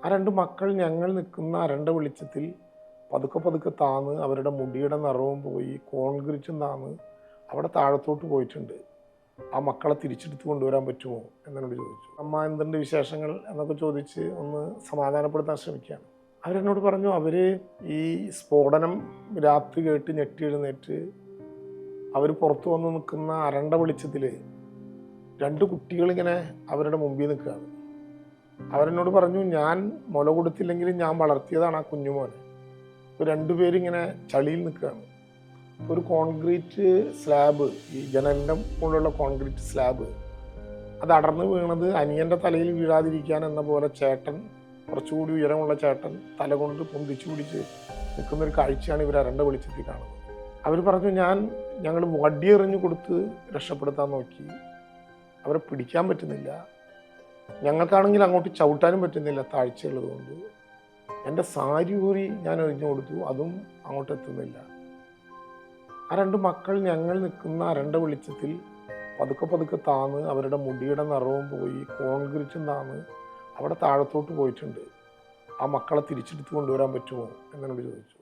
ആ 2 മക്കൾ ഞങ്ങൾ നിൽക്കുന്ന അരണ്ട വെളിച്ചത്തിൽ പതുക്കെ പതുക്കെ താന്ന് അവരുടെ മുടിയുടെ നിറവും പോയി കോൺക്രീറ്റും താന്ന് അവിടെ താഴത്തോട്ട് പോയിട്ടുണ്ട്. ആ മക്കളെ തിരിച്ചെടുത്ത് കൊണ്ടുവരാൻ പറ്റുമോ എന്നോട് ചോദിച്ചു. അമ്മ എന്തുണ്ട് വിശേഷങ്ങൾ എന്നൊക്കെ ചോദിച്ച് ഒന്ന് സമാധാനപ്പെടുത്താൻ ശ്രമിക്കുകയാണ്. അവരെന്നോട് പറഞ്ഞു അവർ ഈ സ്ഫോടനം രാത്രി കേട്ട് ഞെട്ടി എഴുന്നേറ്റ് അവർ പുറത്തു വന്ന് നിൽക്കുന്ന അരണ്ട വെളിച്ചത്തിൽ 2 കുട്ടികളിങ്ങനെ അവരുടെ മുമ്പിൽ നിൽക്കുകയാണ്. അവരെന്നോട് പറഞ്ഞു, ഞാൻ മുല കൊടുത്തില്ലെങ്കിലും ഞാൻ വളർത്തിയതാണ് ആ കുഞ്ഞുമോനെ. ഇപ്പോൾ 2 പേരിങ്ങനെ ചളിയിൽ നിൽക്കുകയാണ്. ഒരു കോൺക്രീറ്റ് സ്ലാബ്, ഈ ജനലിൻ്റെ മുകളിലുള്ള കോൺക്രീറ്റ് സ്ലാബ് അത് അടർന്ന് വീണത് അനിയൻ്റെ തലയിൽ വീഴാതിരിക്കാൻ എന്ന പോലെ ചേട്ടൻ, കുറച്ചുകൂടി ഉയരമുള്ള ചേട്ടൻ തല കൊണ്ട് പൊന്തിച്ചു പിടിച്ച് നിൽക്കുന്നൊരു കാഴ്ചയാണ് ഇവർ അരണ്ട വെളിച്ചത്തിൽ കാണുന്നത്. അവർ പറഞ്ഞു, ഞങ്ങൾ വടിയെറിഞ്ഞു കൊടുത്ത് രക്ഷപ്പെടുത്താൻ നോക്കി, അവരെ പിടിക്കാൻ പറ്റുന്നില്ല. ഞങ്ങൾക്കാണെങ്കിൽ അങ്ങോട്ട് ചവിട്ടാനും പറ്റുന്നില്ല താഴ്ചയുള്ളത് കൊണ്ട്. എൻ്റെ സാരി ഊരി ഞാൻ എറിഞ്ഞു കൊടുത്തു, അതും അങ്ങോട്ട് എത്തുന്നില്ല. ആ 2 മക്കൾ ഞങ്ങൾ നിൽക്കുന്ന അരണ്ട വെളിച്ചത്തിൽ പതുക്കെ പതുക്കെ താന്ന് അവരുടെ മുടിയുടെ നിറവും പോയി കോൺക്രീറ്റും താന്ന് അവിടെ താഴത്തോട്ട് പോയിട്ടുണ്ട്. ആ മക്കളെ തിരിച്ചെടുത്ത് കൊണ്ടുവരാൻ പറ്റുമോ എന്നോട് ചോദിച്ചു.